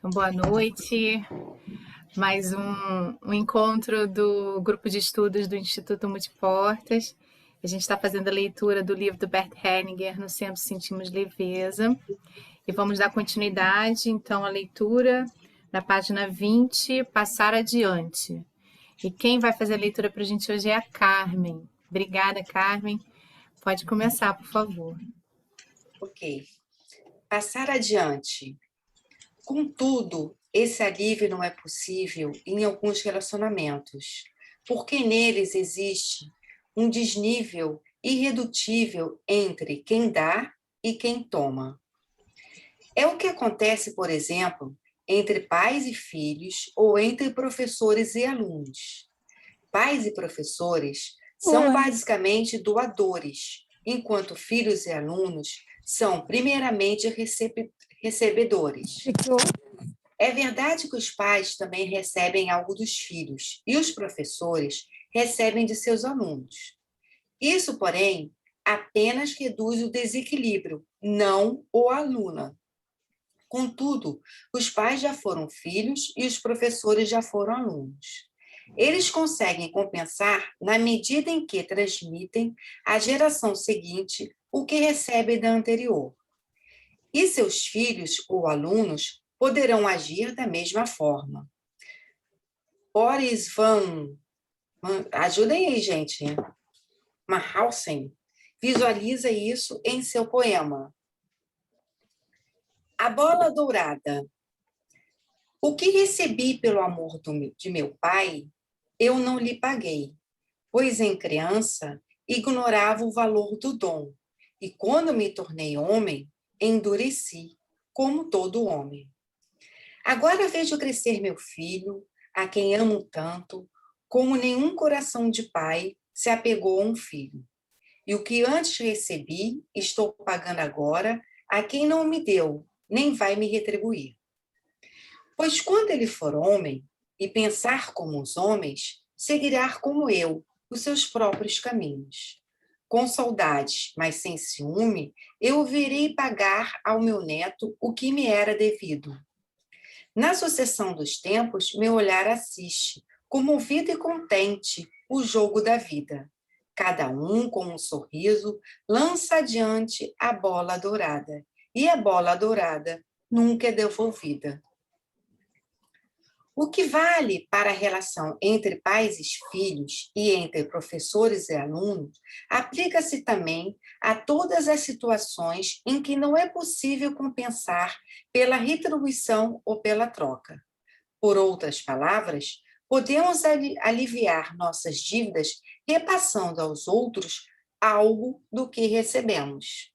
Então, boa noite. Mais um encontro do grupo de estudos do Instituto Multiportas. A gente está fazendo a leitura do livro do Bert Hellinger, No Centro Sentimos Leveza. E vamos dar continuidade, então, à leitura da página 20, Passar Adiante. E quem vai fazer a leitura para a gente hoje é a Carmen. Obrigada, Carmen. Pode começar, por favor. Ok. Passar adiante. Contudo, esse alívio não é possível em alguns relacionamentos, porque neles existe um desnível irredutível entre quem dá e quem toma. É o que acontece, por exemplo, entre pais e filhos ou entre professores e alunos. Pais e professores são basicamente doadores, enquanto filhos e alunos são primeiramente recebedores. É verdade que os pais também recebem algo dos filhos e os professores recebem de seus alunos. Isso, porém, apenas reduz o desequilíbrio, não o anula. Contudo, os pais já foram filhos e os professores já foram alunos. Eles conseguem compensar na medida em que transmitem à geração seguinte o que recebem da anterior. E seus filhos ou alunos poderão agir da mesma forma. Boris ajudem aí, gente. Mahausen visualiza isso em seu poema. A bola dourada. O que recebi pelo amor de meu pai, eu não lhe paguei, pois em criança ignorava o valor do dom, e quando me tornei homem, endureci, como todo homem. Agora vejo crescer meu filho, a quem amo tanto, como nenhum coração de pai se apegou a um filho. E o que antes recebi, estou pagando agora a quem não me deu, nem vai me retribuir. Pois quando ele for homem e pensar como os homens, seguirá como eu, os seus próprios caminhos. Com saudades, mas sem ciúme, eu virei pagar ao meu neto o que me era devido. Na sucessão dos tempos, meu olhar assiste, comovido e contente, o jogo da vida. Cada um, com um sorriso, lança adiante a bola dourada, e a bola dourada nunca é devolvida. O que vale para a relação entre pais e filhos e entre professores e alunos aplica-se também a todas as situações em que não é possível compensar pela retribuição ou pela troca. Por outras palavras, podemos aliviar nossas dívidas repassando aos outros algo do que recebemos.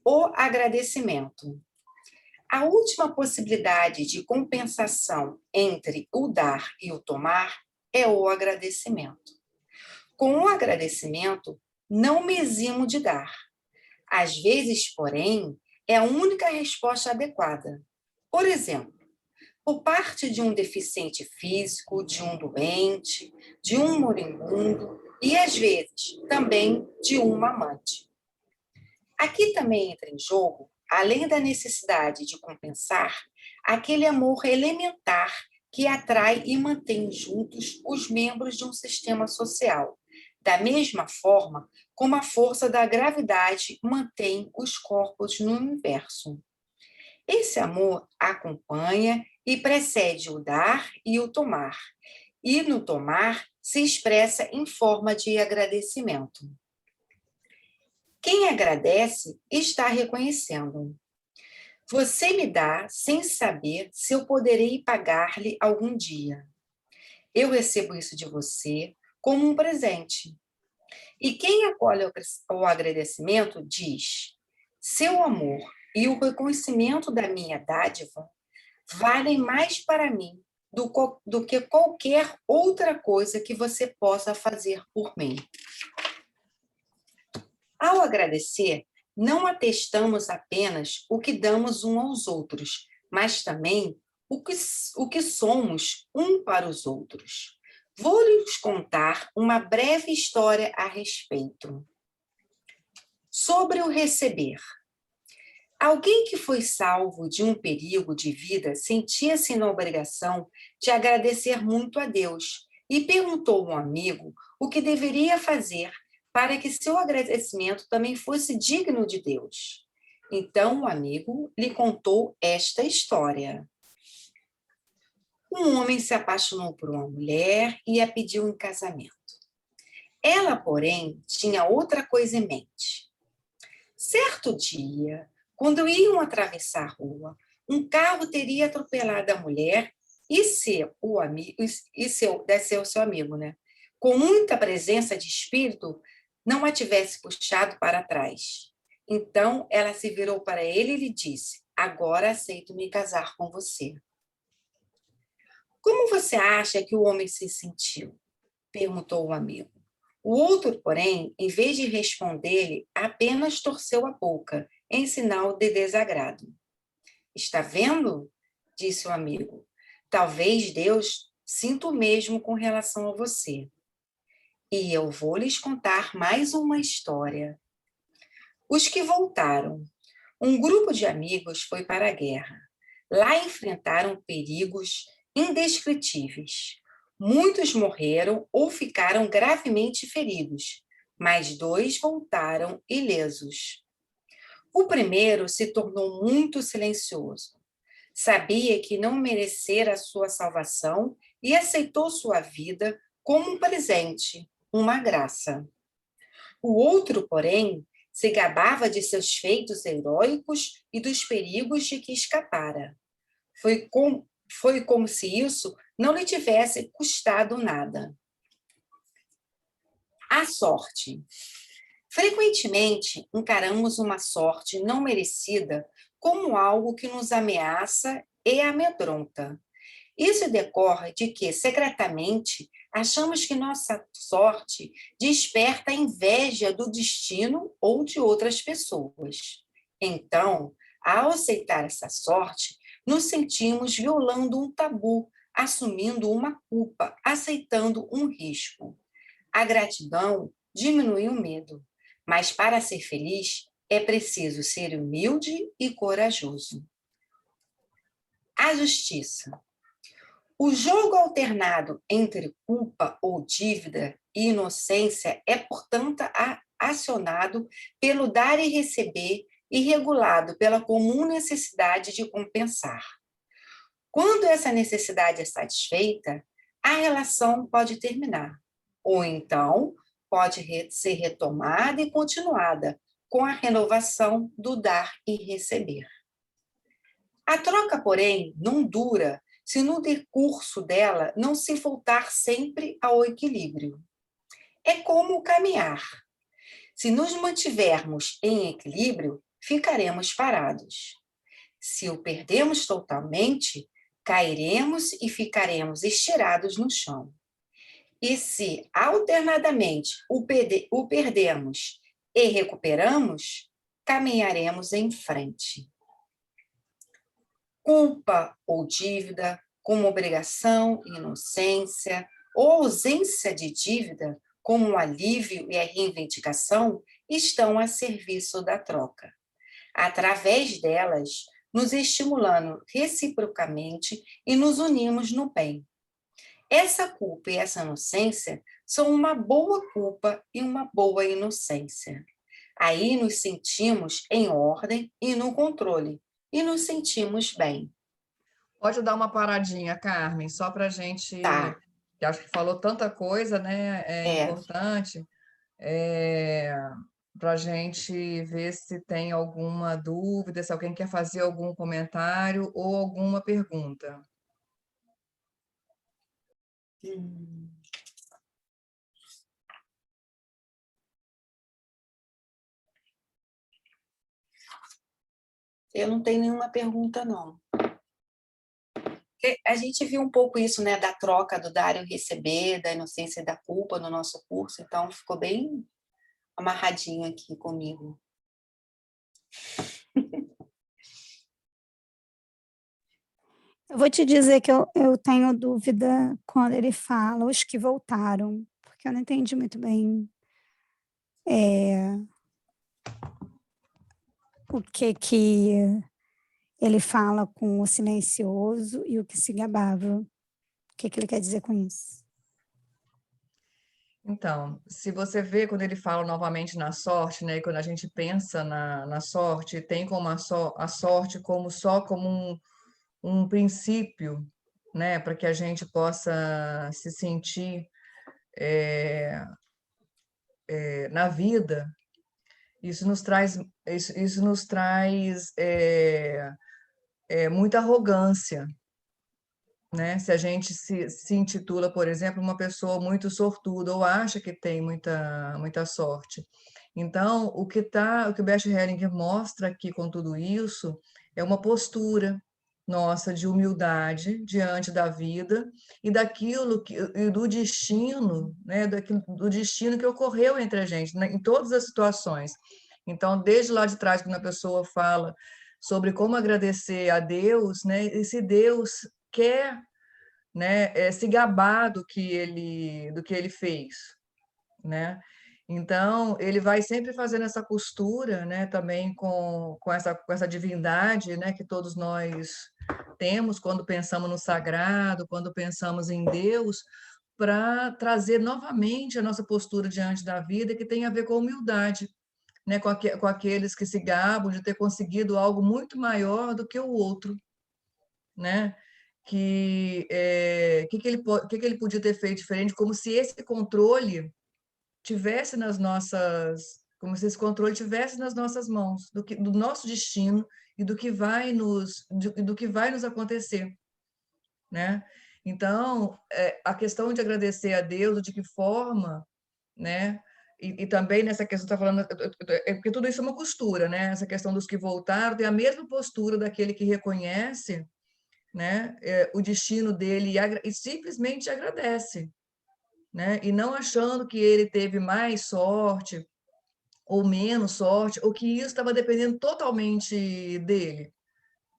O agradecimento. A última possibilidade de compensação entre o dar e o tomar é o agradecimento. Com o agradecimento, não me eximo de dar. Às vezes, porém, é a única resposta adequada. Por exemplo, por parte de um deficiente físico, de um doente, de um moribundo e, às vezes, também de um amante. Aqui também entra em jogo, além da necessidade de compensar, aquele amor elementar que atrai e mantém juntos os membros de um sistema social, da mesma forma como a força da gravidade mantém os corpos no universo. Esse amor acompanha e precede o dar e o tomar, e no tomar se expressa em forma de agradecimento. Quem agradece está reconhecendo. Você me dá sem saber se eu poderei pagar-lhe algum dia. Eu recebo isso de você como um presente. E quem acolhe o agradecimento diz: seu amor e o reconhecimento da minha dádiva valem mais para mim do que qualquer outra coisa que você possa fazer por mim. Ao agradecer, não atestamos apenas o que damos uns aos outros, mas também o que somos um para os outros. Vou lhes contar uma breve história a respeito. Sobre o receber. Alguém que foi salvo de um perigo de vida sentia-se na obrigação de agradecer muito a Deus e perguntou a um amigo o que deveria fazer para que seu agradecimento também fosse digno de Deus. Então o amigo lhe contou esta história. Um homem se apaixonou por uma mulher e a pediu em casamento. Ela, porém, tinha outra coisa em mente. Certo dia, quando iam atravessar a rua, um carro teria atropelado a mulher e deve ser o seu amigo, né? Com muita presença de espírito, não a tivesse puxado para trás. Então, ela se virou para ele e lhe disse: agora aceito me casar com você. Como você acha que o homem se sentiu? Perguntou o amigo. O outro, porém, em vez de responder-lhe, apenas torceu a boca, em sinal de desagrado. Está vendo? Disse o amigo. Talvez Deus sinta o mesmo com relação a você. E eu vou lhes contar mais uma história. Os que voltaram. Um grupo de amigos foi para a guerra. Lá enfrentaram perigos indescritíveis. Muitos morreram ou ficaram gravemente feridos, mas 2 voltaram ilesos. O primeiro se tornou muito silencioso. Sabia que não merecera a sua salvação e aceitou sua vida como um presente, uma graça. O outro, porém, se gabava de seus feitos heróicos e dos perigos de que escapara. Foi como se isso não lhe tivesse custado nada. A sorte. Frequentemente, encaramos uma sorte não merecida como algo que nos ameaça e amedronta. Isso decorre de que, secretamente, achamos que nossa sorte desperta a inveja do destino ou de outras pessoas. Então, ao aceitar essa sorte, nos sentimos violando um tabu, assumindo uma culpa, aceitando um risco. A gratidão diminui o medo, mas para ser feliz é preciso ser humilde e corajoso. A justiça. O jogo alternado entre culpa ou dívida e inocência é, portanto, acionado pelo dar e receber e regulado pela comum necessidade de compensar. Quando essa necessidade é satisfeita, a relação pode terminar, ou então pode ser retomada e continuada com a renovação do dar e receber. A troca, porém, não dura se no decurso dela não se voltar sempre ao equilíbrio. É como caminhar. Se nos mantivermos em equilíbrio, ficaremos parados. Se o perdemos totalmente, cairemos e ficaremos estirados no chão. E se, alternadamente, o perdemos e recuperamos, caminharemos em frente. Culpa ou dívida, como obrigação e inocência, ou ausência de dívida, como o alívio e a reivindicação, estão a serviço da troca. Através delas, nos estimulando reciprocamente e nos unimos no bem. Essa culpa e essa inocência são uma boa culpa e uma boa inocência. Aí nos sentimos em ordem e no controle, e nos sentimos bem. Pode dar uma paradinha, Carmen, só para a gente, Tá. que acho que falou tanta coisa, né? Importante, para a gente ver se tem alguma dúvida, se alguém quer fazer algum comentário ou alguma pergunta. Eu não tenho nenhuma pergunta, não. A gente viu um pouco isso, né, da troca do dar e o receber, da inocência e da culpa no nosso curso, então ficou bem amarradinho aqui comigo. Eu vou te dizer que eu tenho dúvida quando ele fala os que voltaram, porque eu não entendi muito bem. o que ele fala com o silencioso e o que se gabava. O que ele quer dizer com isso? Então, se você vê quando ele fala novamente na sorte, né, e quando a gente pensa na sorte, tem como a sorte como só como um princípio, né, para que a gente possa se sentir na vida, isso nos traz muita arrogância, né? Se a gente se intitula, por exemplo, uma pessoa muito sortuda ou acha que tem muita sorte. Então, o que o Bert Hellinger mostra aqui com tudo isso é uma postura nossa de humildade diante da vida e e do destino, né? Do destino que ocorreu entre a gente, né? Em todas as situações. Então, desde lá de trás, quando a pessoa fala sobre como agradecer a Deus, né? Esse Deus quer, né, se gabar do que ele fez, né? Então, ele vai sempre fazendo essa costura, né, também com essa divindade, né, que todos nós temos quando pensamos no sagrado, quando pensamos em Deus, para trazer novamente a nossa postura diante da vida, que tem a ver com humildade, né, com aqueles que se gabam de ter conseguido algo muito maior do que o outro, né? Que ele podia ter feito diferente, como se esse controle tivesse como se esse controle tivesse nas nossas mãos, do nosso destino e do que vai nos acontecer, né? Então, a questão de agradecer a Deus, de que forma, né? E também nessa questão, está falando, porque tudo isso é uma costura, né? Essa questão dos que voltaram tem a mesma postura daquele que reconhece, né, o destino dele e simplesmente agradece, né, e não achando que ele teve mais sorte ou menos sorte, ou que isso estava dependendo totalmente dele,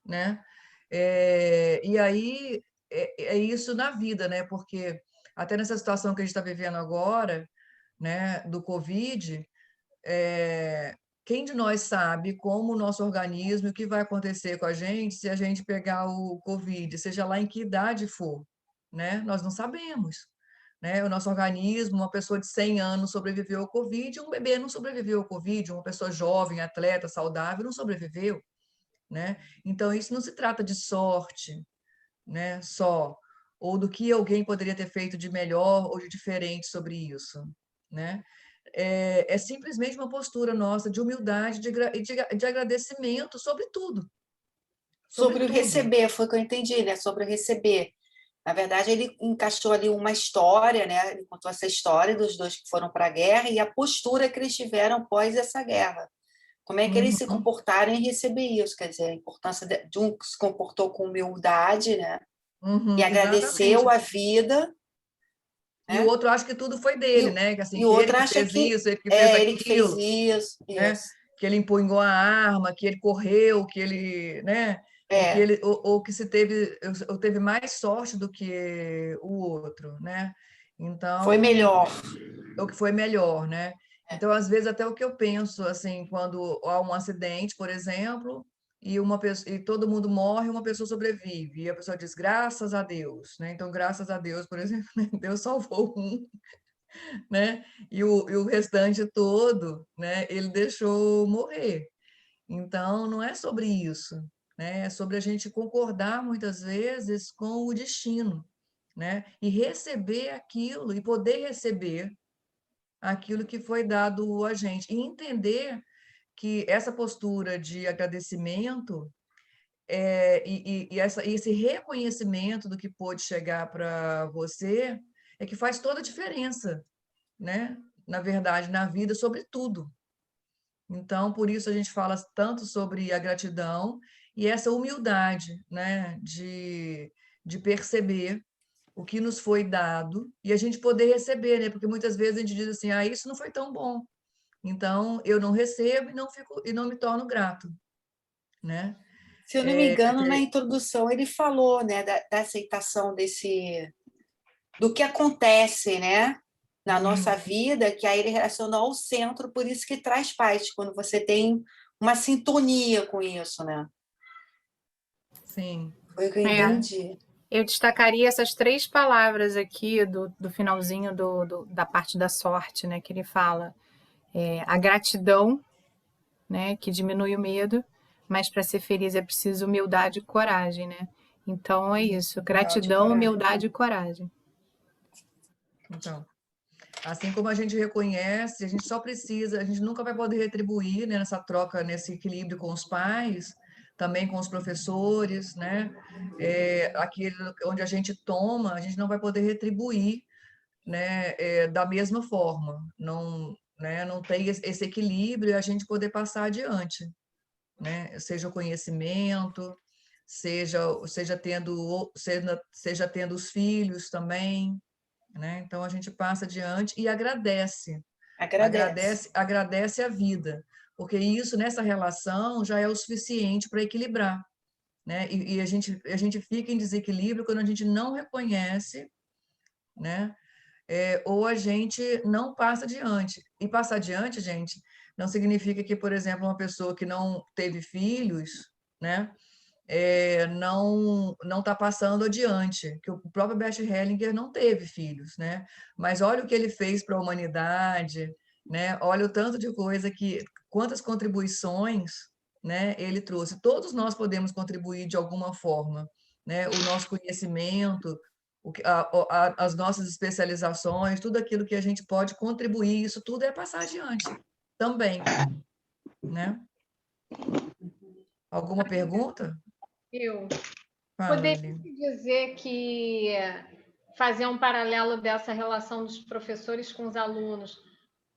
né? E aí é isso na vida, né? Porque até nessa situação que a gente está vivendo agora, né, do Covid, quem de nós sabe como o nosso organismo, o que vai acontecer com a gente se a gente pegar o Covid, seja lá em que idade for, né? Nós não sabemos, né? O nosso organismo, uma pessoa de 100 anos sobreviveu ao Covid, um bebê não sobreviveu ao Covid, uma pessoa jovem, atleta, saudável, não sobreviveu, né? Então, isso não se trata de sorte, né? Só, ou do que alguém poderia ter feito de melhor ou de diferente sobre isso, né? É simplesmente uma postura nossa de humildade e de agradecimento sobre tudo. Sobre Sobre o tudo. receber, foi o que eu entendi, né? Sobre o receber. Na verdade, ele encaixou ali uma história, né? Ele contou essa história dos dois que foram para a guerra e a postura que eles tiveram após essa guerra. Como é que eles se Uhum, comportaram em receber isso? Quer dizer, a importância de um que se comportou com humildade, né? E uhum, agradeceu exatamente. a vida, E o né? outro acha que tudo foi E, dele, né? Que, assim, e o que ele outro que acha fez que isso, ele que fez é ele que fez aquilo, isso, né? isso. Que ele empunhou a arma, que ele correu, que ele, né? E que É, ele, ou que ou teve mais sorte do que o outro, né? foi Então, melhor. é o que foi melhor, né? Então, às vezes, até o que eu penso, assim, quando há um acidente, por exemplo, e uma pessoa, e todo mundo morre, uma pessoa sobrevive, e a pessoa diz, graças a Deus, né? Então, graças a Deus, por exemplo, né? Deus salvou um, né? E o restante todo, né? Ele deixou morrer. Então, não é sobre isso, né? É sobre a gente concordar, muitas vezes, com o destino, né? E receber aquilo, e poder receber aquilo que foi dado a gente. E entender que essa postura de agradecimento e esse reconhecimento do que pôde chegar para você é que faz toda a diferença, né? Na verdade, na vida, sobre tudo. Então, por isso a gente fala tanto sobre a gratidão e essa humildade, né? De perceber o que nos foi dado e a gente poder receber, né? Porque muitas vezes a gente diz assim, ah, isso não foi tão bom. Então, eu não recebo e não me torno grato, né? Se eu não me engano, na introdução ele falou, né, da aceitação do que acontece, né, na nossa Uhum, vida, que aí ele relacionou ao centro, por isso que traz paz. Quando você tem uma sintonia com isso, né? Sim. Foi o que eu É. entendi. Eu destacaria essas 3 palavras aqui do finalzinho da parte da sorte, né? Que ele fala. A gratidão, né? Que diminui o medo, mas para ser feliz é preciso humildade e coragem, né? Então é isso, gratidão, coragem. humildade e coragem. Então, assim como a gente reconhece, a gente só precisa, a gente nunca vai poder retribuir, né, nessa troca, nesse equilíbrio com os pais, também com os professores, né? Aquele onde a gente toma, a gente não vai poder retribuir, né, da mesma forma. Não, né, não tem esse equilíbrio e a gente poder passar adiante, né? Seja o conhecimento, seja tendo os filhos também, né? Então a gente passa adiante e agradece, Agradece. agradece a vida, porque isso nessa relação já é o suficiente para equilibrar, né? E a gente fica em desequilíbrio quando a gente não reconhece, né? Ou a gente não passa adiante. E passar adiante, gente, não significa que, por exemplo, uma pessoa que não teve filhos, né? Não está passando adiante, que o próprio Bert Hellinger não teve filhos, né? Mas olha o que ele fez para a humanidade, né? Olha o tanto de coisa quantas contribuições, né? Ele trouxe. Todos nós podemos contribuir de alguma forma, né? O nosso conhecimento, as nossas especializações, tudo aquilo que a gente pode contribuir, isso tudo é passar adiante também, né? Alguma pergunta? Eu Fala, poderia Aline. dizer que fazer um paralelo dessa relação dos professores com os alunos,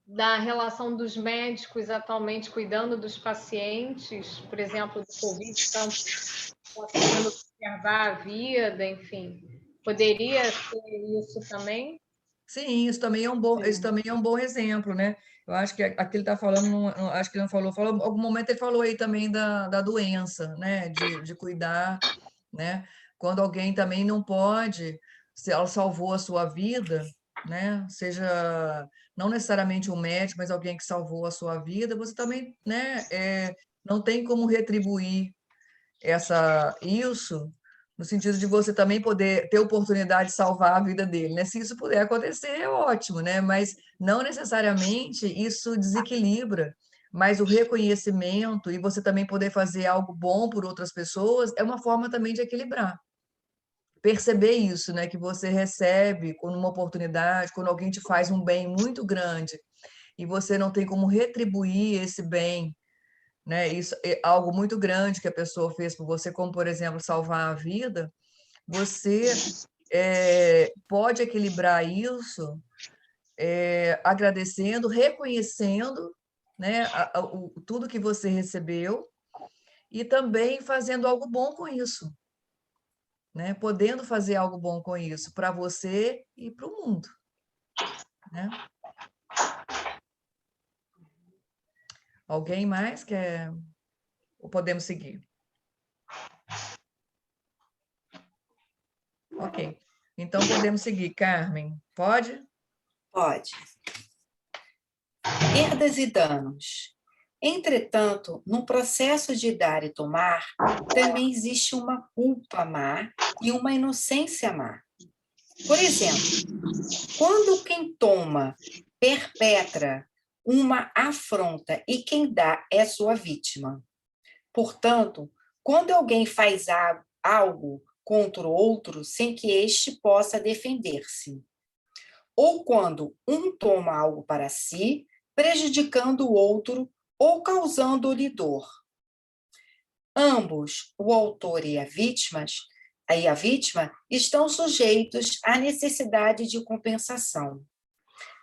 da relação dos médicos atualmente cuidando dos pacientes, por exemplo, do Covid, tanto conseguindo preservar a vida, enfim. Poderia ser isso também? Sim, isso também é um bom exemplo, né? Eu acho que aqui ele está falando, acho que ele não falou, em algum momento ele falou aí também da doença, né? De cuidar, né? Quando alguém também não pode, se ela salvou a sua vida, né? Seja não necessariamente um médico, mas alguém que salvou a sua vida, você também, né? Não tem como retribuir isso no sentido de você também poder ter oportunidade de salvar a vida dele, né? Se isso puder acontecer, é ótimo, né? Mas não necessariamente isso desequilibra, mas o reconhecimento e você também poder fazer algo bom por outras pessoas é uma forma também de equilibrar. Perceber isso, né? Que você recebe quando uma oportunidade, quando alguém te faz um bem muito grande e você não tem como retribuir esse bem, né? Isso é algo muito grande que a pessoa fez por você, como, por exemplo, salvar a vida, você pode equilibrar isso agradecendo, reconhecendo, né, tudo que você recebeu e também fazendo algo bom com isso, né? Podendo fazer algo bom com isso para você e para o mundo, né? Alguém mais quer? Ou podemos seguir? Ok. Então podemos seguir. Carmen, pode? Pode. Perdas e danos. Entretanto, no processo de dar e tomar, também existe uma culpa má e uma inocência má. Por exemplo, quando quem toma perpetra uma afronta e quem dá é sua vítima. Portanto, quando alguém faz algo contra o outro sem que este possa defender-se, ou quando um toma algo para si, prejudicando o outro ou causando-lhe dor. Ambos, o autor e a vítima, estão sujeitos à necessidade de compensação.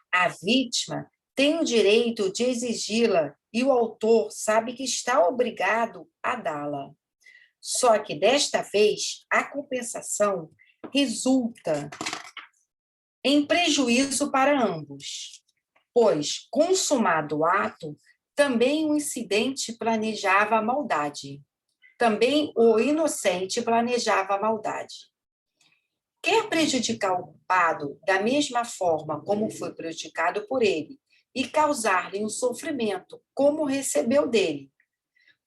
A vítima tem o direito de exigi-la e o autor sabe que está obrigado a dá-la. Só que, desta vez, a compensação resulta em prejuízo para ambos, pois, consumado o ato, também o incidente planejava a maldade. Também o inocente planejava a maldade. Quer prejudicar o culpado da mesma forma como foi prejudicado por ele e causar-lhe um sofrimento como recebeu dele.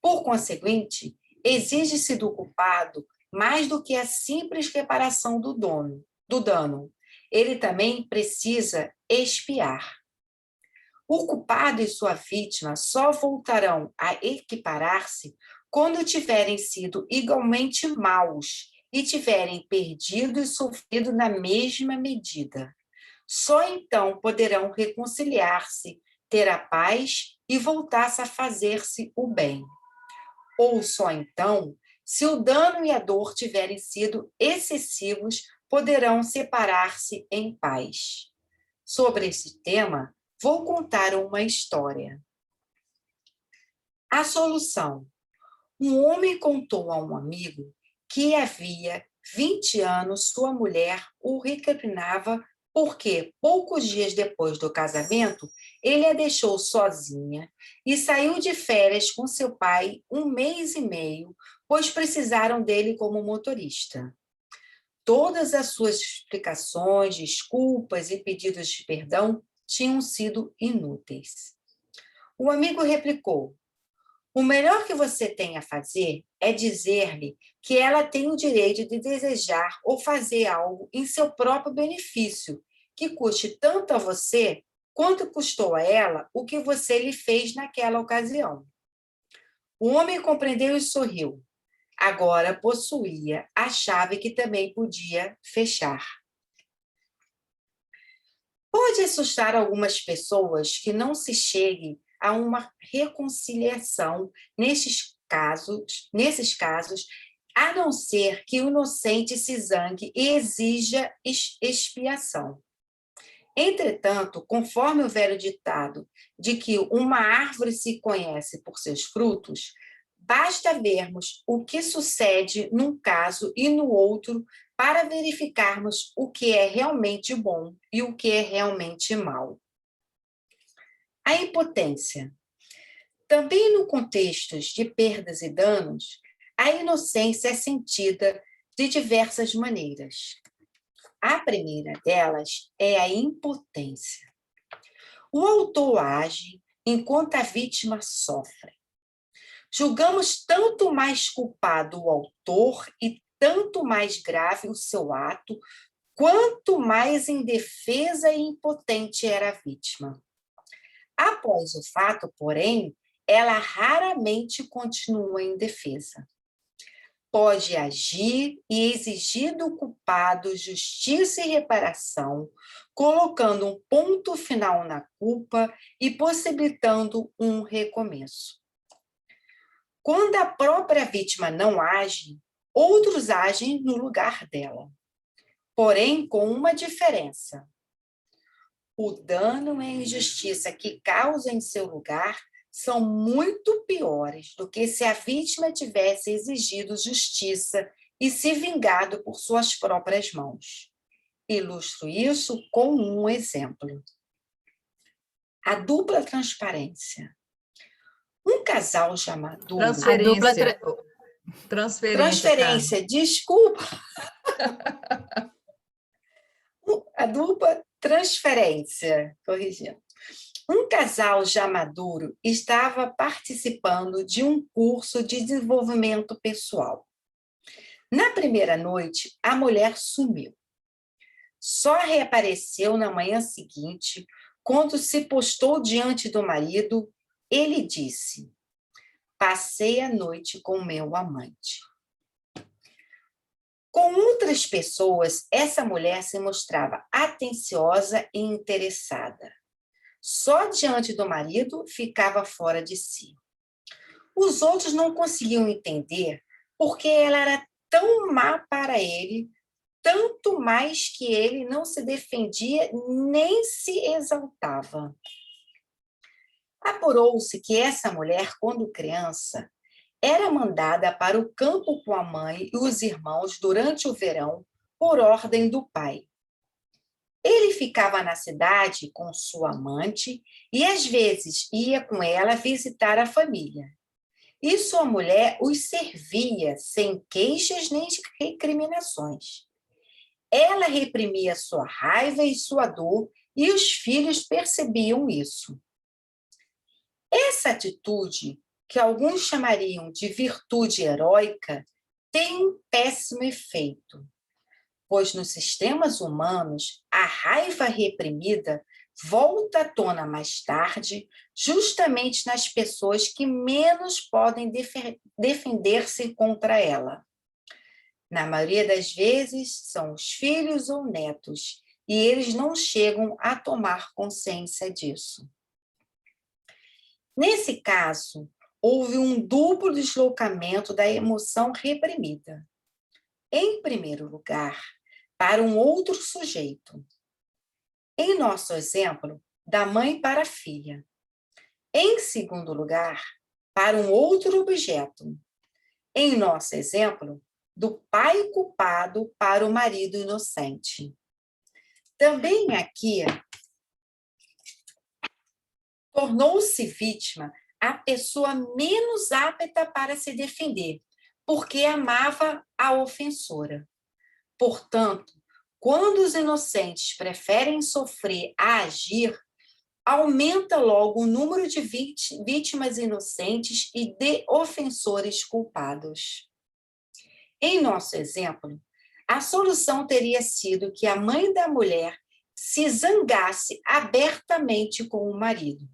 Por conseguinte, exige-se do culpado mais do que a simples reparação do dano. Ele também precisa expiar. O culpado e sua vítima só voltarão a equiparar-se quando tiverem sido igualmente maus e tiverem perdido e sofrido na mesma medida. Só então poderão reconciliar-se, ter a paz e voltar-se a fazer-se o bem. Ou só então, se o dano e a dor tiverem sido excessivos, poderão separar-se em paz. Sobre esse tema, vou contar uma história. A solução. Um homem contou a um amigo que havia 20 anos sua mulher o recriminava porque, poucos dias depois do casamento, ele a deixou sozinha e saiu de férias com seu pai 1 mês e meio, pois precisaram dele como motorista. Todas as suas explicações, desculpas e pedidos de perdão tinham sido inúteis. O amigo replicou: o melhor que você tem a fazer é dizer-lhe que ela tem o direito de desejar ou fazer algo em seu próprio benefício, que custe tanto a você quanto custou a ela o que você lhe fez naquela ocasião. O homem compreendeu e sorriu. Agora possuía a chave que também podia fechar. Pode assustar algumas pessoas que não se chegue a uma reconciliação nesses casos, a não ser que o inocente se zangue e exija expiação. Entretanto, conforme o velho ditado de que uma árvore se conhece por seus frutos, basta vermos o que sucede num caso e no outro para verificarmos o que é realmente bom e o que é realmente mal. A impotência. Também no contexto de perdas e danos, a inocência é sentida de diversas maneiras. A primeira delas é a impotência. O autor age enquanto a vítima sofre. Julgamos tanto mais culpado o autor e tanto mais grave o seu ato, quanto mais indefesa e impotente era a vítima. Após o fato, porém, ela raramente continua indefesa. Pode agir e exigir do culpado justiça e reparação, colocando um ponto final na culpa e possibilitando um recomeço. Quando a própria vítima não age, outros agem no lugar dela. Porém, com uma diferença. O dano e a injustiça que causa em seu lugar são muito piores do que se a vítima tivesse exigido justiça e se vingado por suas próprias mãos. Ilustro isso com um exemplo. A dupla transparência. Um casal já maduro... Transferência, desculpa. A dupla transferência, corrigindo. Um casal já maduro estava participando de um curso de desenvolvimento pessoal. Na primeira noite, a mulher sumiu. Só reapareceu na manhã seguinte, quando se postou diante do marido, ele disse: passei a noite com meu amante. Com outras pessoas, essa mulher se mostrava atenciosa e interessada. Só diante do marido ficava fora de si. Os outros não conseguiam entender porque ela era tão má para ele, tanto mais que ele não se defendia nem se exaltava. Apurou-se que essa mulher, quando criança, era mandada para o campo com a mãe e os irmãos durante o verão, por ordem do pai. Ele ficava na cidade com sua amante e, às vezes, ia com ela visitar a família. E sua mulher os servia sem queixas nem recriminações. Ela reprimia sua raiva e sua dor e os filhos percebiam isso. Essa atitude que alguns chamariam de virtude heróica, tem um péssimo efeito, pois nos sistemas humanos, a raiva reprimida volta à tona mais tarde, justamente nas pessoas que menos podem defender-se contra ela. Na maioria das vezes, são os filhos ou netos, e eles não chegam a tomar consciência disso. Nesse caso, houve um duplo deslocamento da emoção reprimida. Em primeiro lugar, para um outro sujeito. Em nosso exemplo, da mãe para a filha. Em segundo lugar, para um outro objeto. Em nosso exemplo, do pai culpado para o marido inocente. Também aqui, tornou-se vítima a pessoa menos apta para se defender, porque amava a ofensora. Portanto, quando os inocentes preferem sofrer a agir, aumenta logo o número de vítimas inocentes e de ofensores culpados. Em nosso exemplo, a solução teria sido que a mãe da mulher se zangasse abertamente com o marido.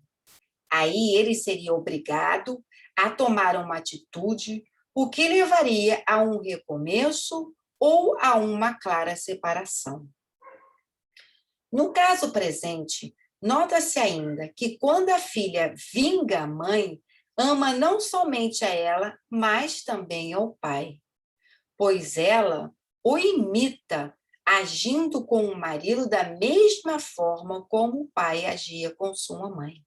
Aí ele seria obrigado a tomar uma atitude, o que levaria a um recomeço ou a uma clara separação. No caso presente, nota-se ainda que quando a filha vinga a mãe, ama não somente a ela, mas também ao pai, pois ela o imita, agindo com o marido da mesma forma como o pai agia com sua mãe.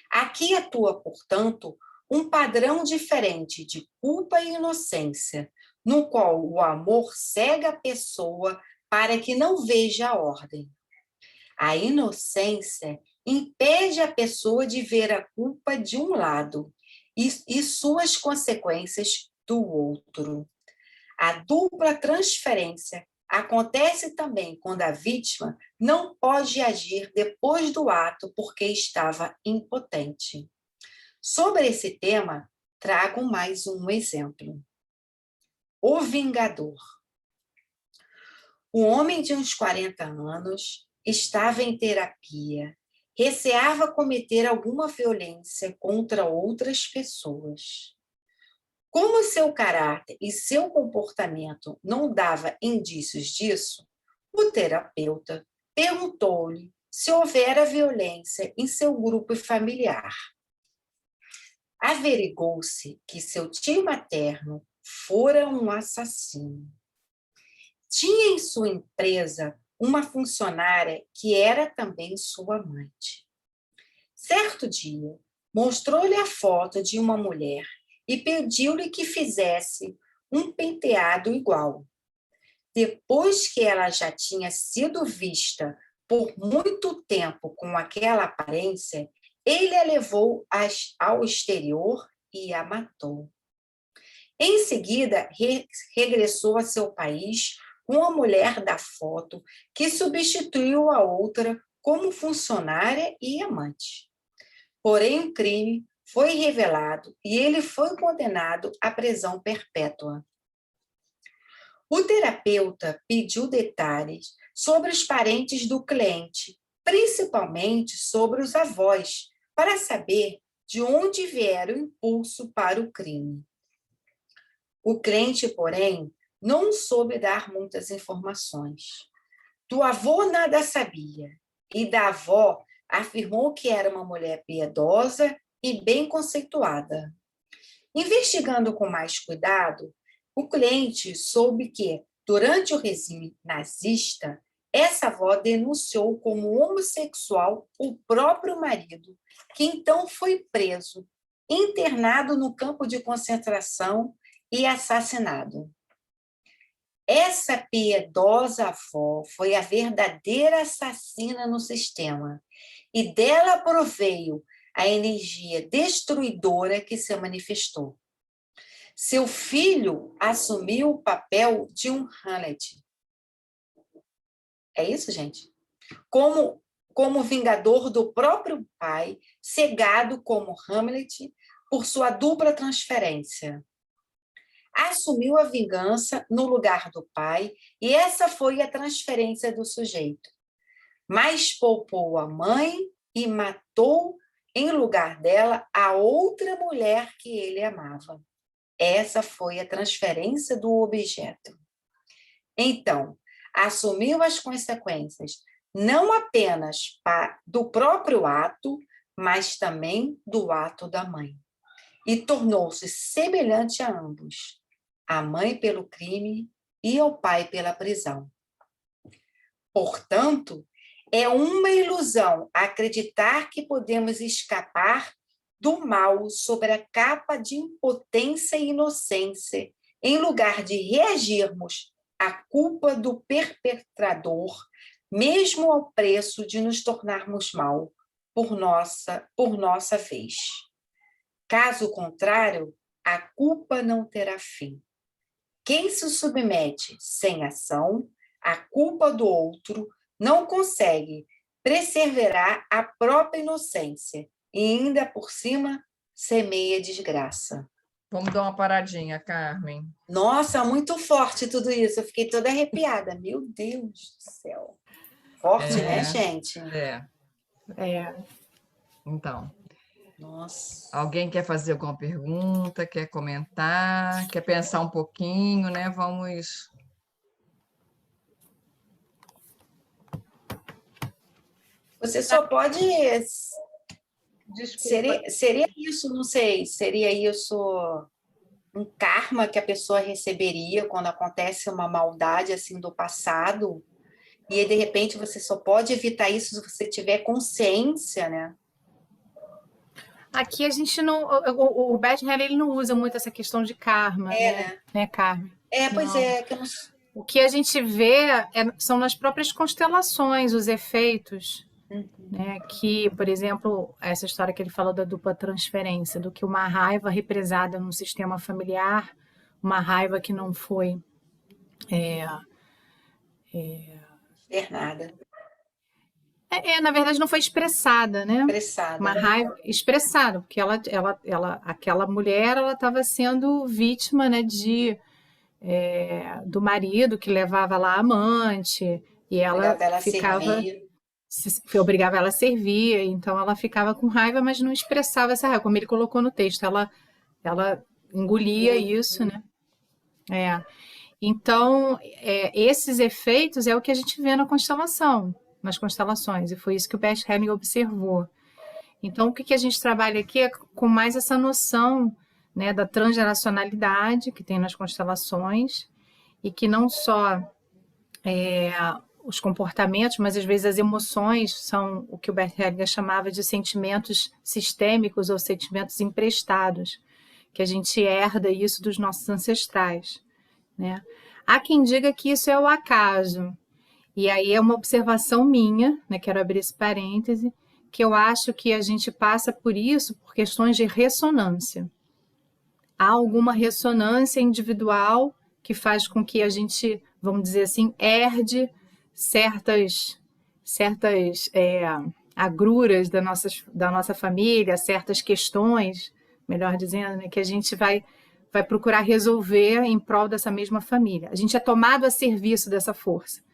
Aqui atua, portanto, um padrão diferente de culpa e inocência, no qual o amor cega a pessoa para que não veja a ordem. A inocência impede a pessoa de ver a culpa de um lado e suas consequências do outro. A dupla transferência acontece também quando a vítima não pode agir depois do ato porque estava impotente. Sobre esse tema, trago mais um exemplo. O vingador. Um homem de uns 40 anos estava em terapia, receava cometer alguma violência contra outras pessoas. Como seu caráter e seu comportamento não dava indícios disso, o terapeuta perguntou-lhe se houvera violência em seu grupo familiar. Averigou-se que seu tio materno fora um assassino. Tinha em sua empresa uma funcionária que era também sua amante. Certo dia, mostrou-lhe a foto de uma mulher e pediu-lhe que fizesse um penteado igual. Depois que ela já tinha sido vista por muito tempo com aquela aparência, ele a levou ao exterior e a matou. Em seguida, regressou a seu país com a mulher da foto, que substituiu a outra como funcionária e amante. Porém, o crime foi revelado e ele foi condenado à prisão perpétua. O terapeuta pediu detalhes sobre os parentes do cliente, principalmente sobre os avós, para saber de onde viera o impulso para o crime. O cliente, porém, não soube dar muitas informações. Do avô nada sabia, e da avó afirmou que era uma mulher piedosa e bem conceituada. Investigando com mais cuidado, o cliente soube que, durante o regime nazista, essa avó denunciou como homossexual o próprio marido, que então foi preso, internado no campo de concentração e assassinado. Essa piedosa avó foi a verdadeira assassina no sistema, e dela proveio a energia destruidora que se manifestou. Seu filho assumiu o papel de um Hamlet. É isso, gente? Como vingador do próprio pai, cegado como Hamlet, por sua dupla transferência. Assumiu a vingança no lugar do pai, e essa foi a transferência do sujeito. Mas poupou a mãe e matou, em lugar dela, a outra mulher que ele amava. Essa foi a transferência do objeto. Então, assumiu as consequências não apenas do próprio ato, mas também do ato da mãe. E tornou-se semelhante a ambos, a mãe pelo crime e o pai pela prisão. Portanto, é uma ilusão acreditar que podemos escapar do mal sob a capa de impotência e inocência, em lugar de reagirmos à culpa do perpetrador, mesmo ao preço de nos tornarmos mal por nossa vez. Caso contrário, a culpa não terá fim. Quem se submete sem ação à culpa do outro não consegue perseverar a própria inocência e ainda por cima semeia desgraça. Vamos dar uma paradinha, Carmen. Nossa, muito forte tudo isso. Eu fiquei toda arrepiada. Meu Deus do céu. Forte, né, gente? Então, nossa. Alguém quer fazer alguma pergunta, quer comentar, quer pensar um pouquinho, né? Vamos... Você só pode... Desculpa. Seria isso, não sei, seria isso um karma que a pessoa receberia quando acontece uma maldade assim do passado, e de repente você só pode evitar isso se você tiver consciência, né? Aqui a gente não... O Bert Hellinger, ele não usa muito essa questão de karma, né, Carmen? Pois não. é. Que eu não... O que a gente vê são nas próprias constelações, os efeitos, né? Que, por exemplo, essa história que ele falou da dupla transferência, do que uma raiva represada no sistema familiar, uma raiva que não foi... Externada. Na verdade, não foi expressada, né? Expressada. Uma raiva expressada, porque aquela mulher, ela estava sendo vítima, né, do marido que levava lá a amante, e ela obrigava ela a servir, então ela ficava com raiva, mas não expressava essa raiva, como ele colocou no texto, ela engolia isso, né? Então, esses efeitos é o que a gente vê nas constelações, e foi isso que o Bert Hellinger observou. Então, o que a gente trabalha aqui é com mais essa noção, né, da transgeracionalidade que tem nas constelações, e que não só os comportamentos, mas às vezes as emoções são o que o Bert Hellinger chamava de sentimentos sistêmicos ou sentimentos emprestados, que a gente herda isso dos nossos ancestrais, né? Há quem diga que isso é o acaso, e aí é uma observação minha, né, quero abrir esse parêntese, que eu acho que a gente passa por isso por questões de ressonância. Há alguma ressonância individual que faz com que a gente, vamos dizer assim, herde certas agruras da nossa família, certas questões, melhor dizendo, né, que a gente vai procurar resolver em prol dessa mesma família. A gente é tomado a serviço dessa força.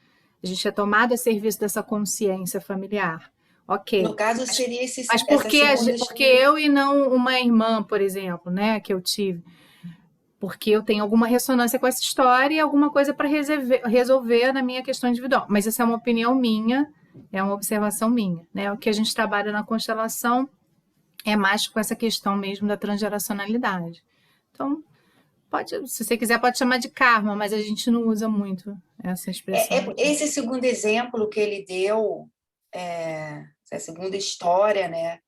A gente é tomado a serviço dessa consciência familiar. Ok. No caso, seria esse... Mas por que eu e não uma irmã, por exemplo, né, que eu tive? Porque eu tenho alguma ressonância com essa história e alguma coisa para resolver na minha questão individual. Mas essa é uma opinião minha, é uma observação minha, né? O que a gente trabalha na constelação é mais com essa questão mesmo da transgeracionalidade. Então, se você quiser, pode chamar de karma, mas a gente não usa muito essa expressão. Esse segundo exemplo que ele deu, essa segunda história, né?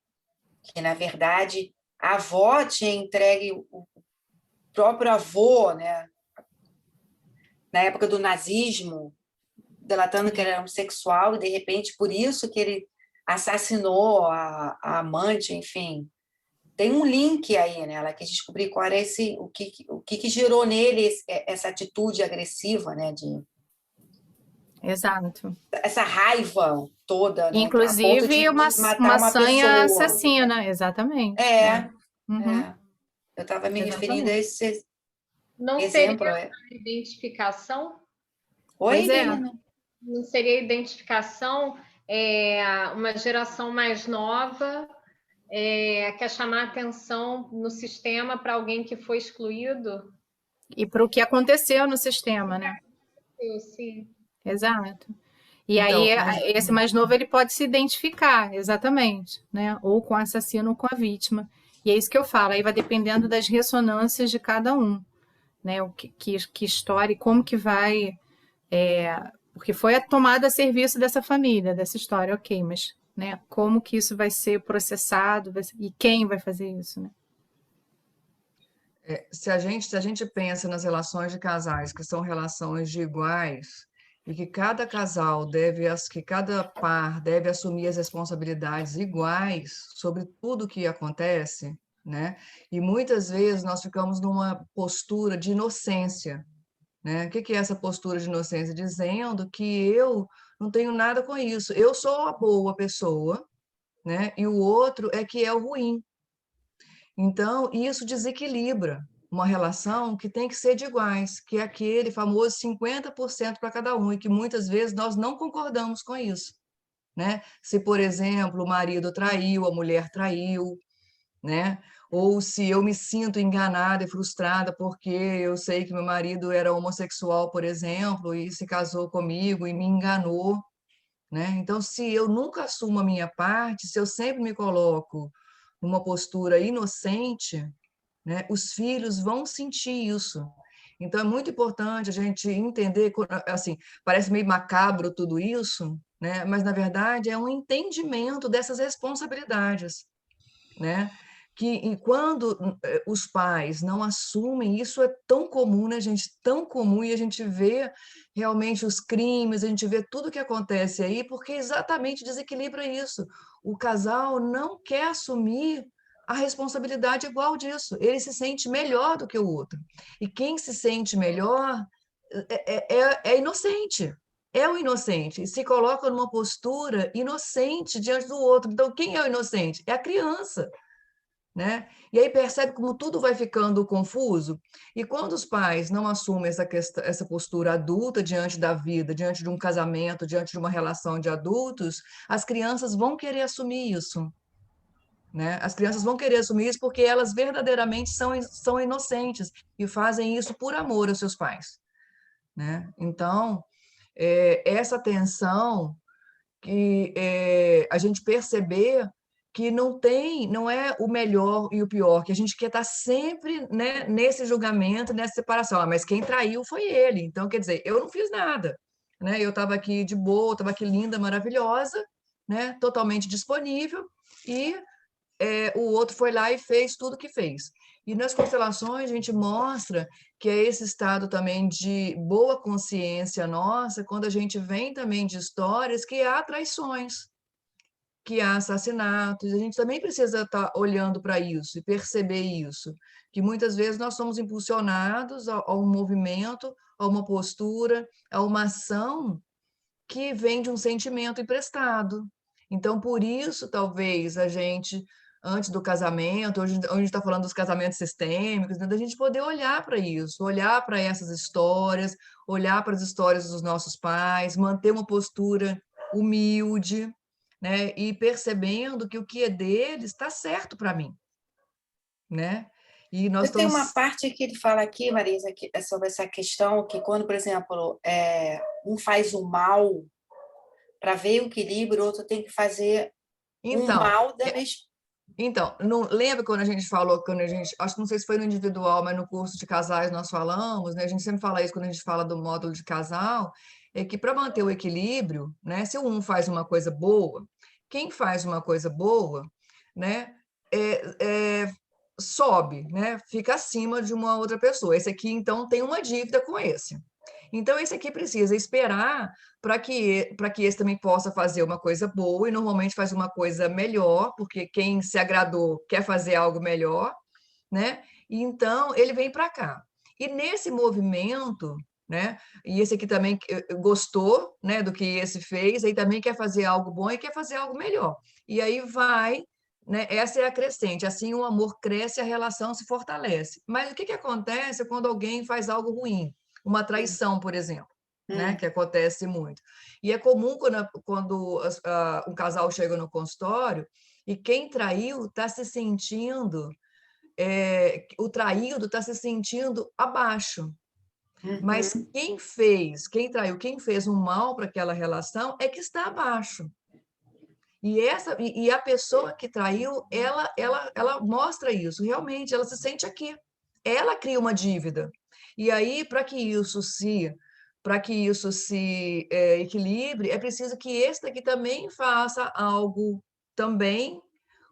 Que, na verdade, a avó tinha entregue o próprio avô, né? Na época do nazismo, delatando que ele era homossexual, e, de repente, por isso que ele assassinou a amante, enfim... Tem um link aí, né? Ela quis descobrir qual era o que gerou nele essa atitude agressiva, né? Exato. Essa raiva toda, né? Inclusive, uma sanha assassina, exatamente. Uhum. Eu estava me referindo Exatamente. a esse Não exemplo. seria identificação? Oi, Pois é. Liliana? Não seria identificação uma geração mais nova quer chamar atenção no sistema para alguém que foi excluído? E para o que aconteceu no sistema, né? Sim. Exato. E aí, Então, mas esse mais novo, ele pode se identificar, exatamente, né? Ou com o assassino ou com a vítima. E é isso que eu falo, aí vai dependendo das ressonâncias de cada um, né? O que história e como que vai... porque foi a tomada a serviço dessa família, dessa história, ok, mas né, como que isso vai ser processado e quem vai fazer isso, né? se a gente pensa nas relações de casais, que são relações de iguais, e que cada casal que cada par deve assumir as responsabilidades iguais sobre tudo que acontece, né? E muitas vezes nós ficamos numa postura de inocência, né? O que que é essa postura de inocência? Dizendo que eu não tenho nada com isso, eu sou a boa pessoa, né? E o outro é que é o ruim. Então, isso desequilibra uma relação que tem que ser de iguais, que é aquele famoso 50% para cada um, e que muitas vezes nós não concordamos com isso, né? Se, por exemplo, o marido traiu, a mulher traiu, né? Ou se eu me sinto enganada e frustrada porque eu sei que meu marido era homossexual, por exemplo, e se casou comigo e me enganou, né? Então, se eu nunca assumo a minha parte, se eu sempre me coloco numa postura inocente, né, os filhos vão sentir isso. Então, é muito importante a gente entender, assim, parece meio macabro tudo isso, né? Mas, na verdade, é um entendimento dessas responsabilidades, né? E quando os pais não assumem, isso é tão comum, né, gente? Tão comum, e a gente vê realmente os crimes, a gente vê tudo que acontece aí, porque exatamente desequilibra isso. O casal não quer assumir a responsabilidade igual disso. Ele se sente melhor do que o outro. E quem se sente melhor é inocente. É o inocente. E se coloca numa postura inocente diante do outro. Então, quem é o inocente? É a criança, né? E aí percebe como tudo vai ficando confuso. E quando os pais não assumem essa postura adulta diante da vida, diante de um casamento, diante de uma relação de adultos, as crianças vão querer assumir isso, né? As crianças vão querer assumir isso porque elas verdadeiramente são inocentes e fazem isso por amor aos seus pais, né? Então, essa tensão a gente perceber que não é o melhor e o pior, que a gente quer estar sempre, né, nesse julgamento, nessa separação. Ah, mas quem traiu foi ele. Então, quer dizer, eu não fiz nada, né? Eu estava aqui de boa, estava aqui linda, maravilhosa, né? Totalmente disponível, e o outro foi lá e fez tudo que fez. E nas constelações a gente mostra que é esse estado também de boa consciência nossa, quando a gente vem também de histórias que há traições, que há assassinatos, a gente também precisa estar olhando para isso e perceber isso, que muitas vezes nós somos impulsionados a um movimento, a uma postura, a uma ação que vem de um sentimento emprestado. Então, por isso, talvez a gente, antes do casamento, hoje a gente está falando dos casamentos sistêmicos, né, da gente poder olhar para isso, olhar para essas histórias, olhar para as histórias dos nossos pais, manter uma postura humilde, né, e percebendo que o que é deles está certo para mim, né? E nós Eu tenho uma estamos. parte que ele fala aqui, Marisa, que é sobre essa questão que quando, por exemplo, um faz o mal para ver o equilíbrio, o outro tem que fazer um Então, mal da mesma. Então, não lembra quando a gente falou, acho que não sei se foi no individual, mas no curso de casais nós falamos, né? A gente sempre fala isso quando a gente fala do módulo de casal, é que para manter o equilíbrio, né? Se um faz uma coisa boa, quem faz uma coisa boa, né? Sobe, né? Fica acima de uma outra pessoa. Esse aqui, então, tem uma dívida com esse. Então, esse aqui precisa esperar para que esse também possa fazer uma coisa boa, e normalmente faz uma coisa melhor, porque quem se agradou quer fazer algo melhor, né? E então ele vem para cá. E nesse movimento, né? E esse aqui também gostou, né, do que esse fez, aí também quer fazer algo bom e quer fazer algo melhor. E aí vai né? Essa é a crescente. Assim, o amor cresce, a relação se fortalece. Mas o que acontece quando alguém faz algo ruim? Uma traição, por exemplo, né? Que acontece muito. E é comum quando um casal chega no consultório e quem traiu está se sentindo, o traído está se sentindo abaixo. Mas quem traiu, quem fez um mal para aquela relação é que está abaixo. E a pessoa que traiu, ela mostra isso, realmente, ela se sente aqui. Ela cria uma dívida. E aí, para que isso se equilibre, é preciso que esse daqui também faça algo também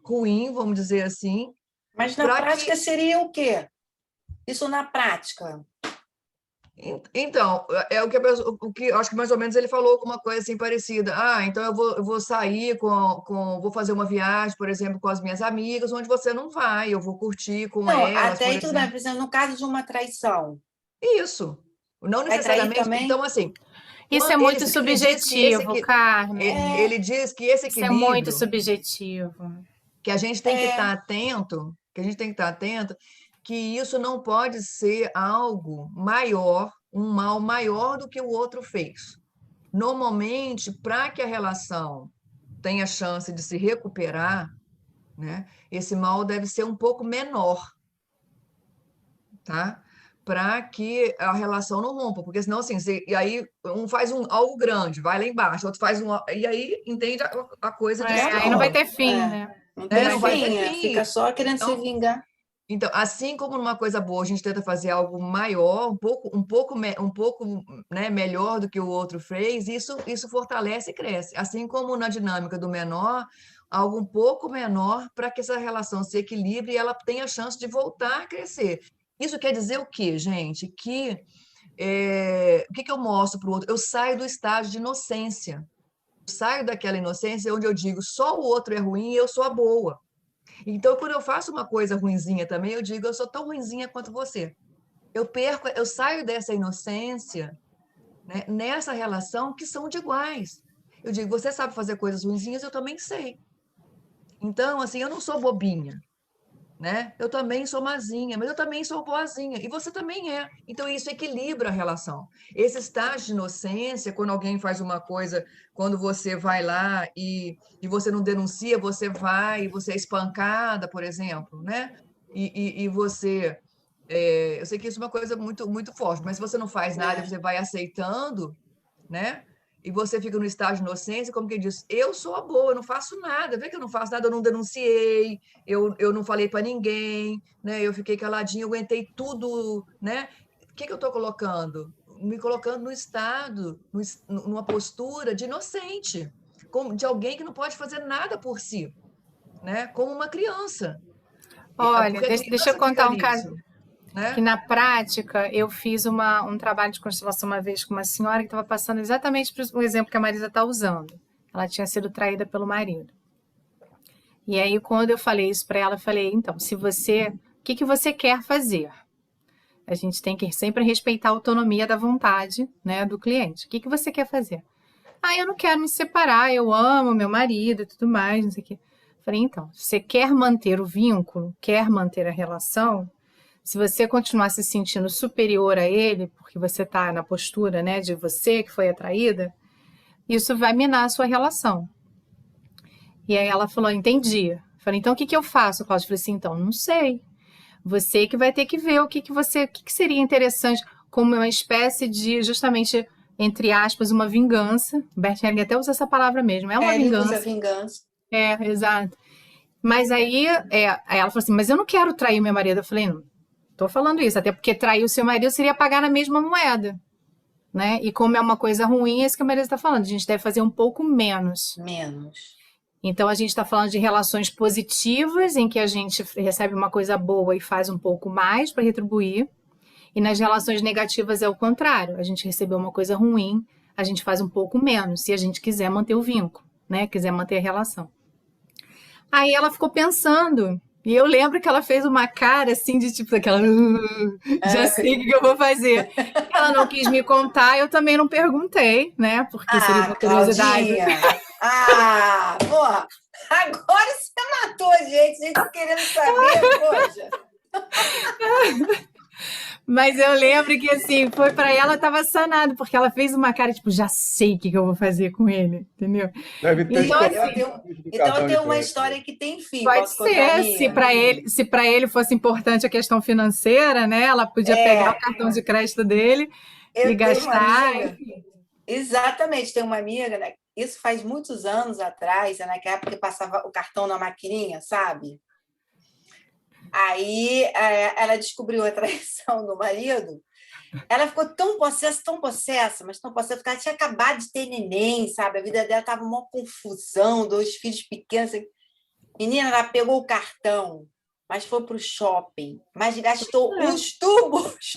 ruim, vamos dizer assim. Mas na prática seria o quê? Isso na prática? Então, é o que acho que mais ou menos ele falou alguma coisa assim parecida. Então eu vou sair vou fazer uma viagem, por exemplo, com as minhas amigas, onde você não vai, eu vou curtir com Não, elas, até por aí tudo bem, exemplo. por exemplo, no caso de uma traição. Isso. Não Vai trair necessariamente. também? Então, assim, Isso é muito subjetivo, Carmen. ele diz que esse Isso é muito equilíbrio subjetivo. que a gente tem que estar atento, que isso não pode ser algo maior, um mal maior do que o outro fez. Normalmente, para que a relação tenha chance de se recuperar, né, esse mal deve ser um pouco menor, tá? Para que a relação não rompa, porque senão, assim, e aí um faz algo grande, vai lá embaixo, outro faz e aí, entende, a coisa Aí não vai desanda. ter fim, né? Não tem Não vai ter fim, fim. fica só querendo se vingar. Então, assim como numa coisa boa a gente tenta fazer algo maior, um pouco né, melhor do que o outro fez, isso fortalece e cresce. Assim como na dinâmica do menor, algo um pouco menor para que essa relação se equilibre e ela tenha a chance de voltar a crescer. Isso quer dizer o quê, gente? O que eu mostro para o outro? Eu saio do estágio de inocência. Eu saio daquela inocência onde eu digo só o outro é ruim e eu sou a boa. Então, quando eu faço uma coisa ruinzinha também, eu digo, eu sou tão ruinzinha quanto você. Eu saio dessa inocência, né, nessa relação que são de iguais. Eu digo, você sabe fazer coisas ruinzinhas, eu também sei. Então, assim, eu não sou bobinha, né? Eu também sou mazinha, mas eu também sou boazinha, e você também é. Então, isso equilibra a relação. Esse estágio de inocência, quando alguém faz uma coisa, quando você vai lá e você não denuncia, você vai e você é espancada, por exemplo, né? E você... eu sei que isso é uma coisa muito, muito forte, mas se você não faz nada, você vai aceitando, né? E você fica no estágio de inocência, como quem diz, eu sou a boa, eu não faço nada, vê que eu não faço nada, eu não denunciei, eu não falei para ninguém, né? Eu fiquei caladinha, eu aguentei tudo, né? O que eu estou colocando? Me colocando no estado, numa postura de inocente, de alguém que não pode fazer nada por si, né? Como uma criança. Olha, Porque a deixa eu criança contar fica um caso. nisso, né? Que na prática eu fiz um trabalho de constelação uma vez com uma senhora que estava passando exatamente por o exemplo que a Marisa está usando. Ela tinha sido traída pelo marido. E aí, quando eu falei isso para ela, eu falei, então, o que você quer fazer? A gente tem que sempre respeitar a autonomia da vontade, né, do cliente. O que você quer fazer? Eu não quero me separar, eu amo meu marido e tudo mais, não sei o quê. Falei, então, você quer manter o vínculo, quer manter a relação, se você continuar se sentindo superior a ele, porque você está na postura, né, de você que foi atraída, isso vai minar a sua relação. E aí ela falou, entendi. Falei, então o que eu faço, Cláudia? Falei assim, então, não sei. Você que vai ter que ver o que seria interessante como uma espécie de, justamente, entre aspas, uma vingança. O Bert Hellinger até usa essa palavra mesmo, é uma vingança. Ele usa vingança. Exato. Mas aí ela falou assim, mas eu não quero trair meu marido. Eu falei, não. Estou falando isso, até porque trair o seu marido seria pagar na mesma moeda, né? E como é uma coisa ruim, é isso que a Marisa está falando. A gente deve fazer um pouco menos. Então, a gente está falando de relações positivas, em que a gente recebe uma coisa boa e faz um pouco mais para retribuir. E nas relações negativas é o contrário. A gente recebeu uma coisa ruim, a gente faz um pouco menos, se a gente quiser manter o vínculo, né? Quiser manter a relação. Aí ela ficou pensando... E eu lembro que ela fez uma cara assim de tipo aquela, já sei o que eu vou fazer. Ela não quis me contar, eu também não perguntei, né? Porque seria uma curiosidade. Porra! Agora você matou a gente querendo saber, poxa. Mas eu lembro que, assim, foi para ela, estava sanado, porque ela fez uma cara, tipo, já sei o que eu vou fazer com ele, entendeu? Deve ter Então, escolhido assim, Então eu cartão de tenho uma crédito. história que tem fim. pode Posso contar a ser, minha? se para ele fosse importante a questão financeira, né? Ela podia pegar o cartão de crédito dele e Eu tenho uma gastar. amiga, exatamente, tem uma amiga, né? Isso faz muitos anos atrás, né, naquela época que passava o cartão na maquininha, sabe? Aí ela descobriu a traição do marido. Ela ficou tão possessa, mas tão possessa, porque ela tinha acabado de ter neném, sabe? A vida dela estava uma confusão, 2 filhos pequenos. Menina, ela pegou o cartão, mas foi para o shopping, mas gastou uns tubos,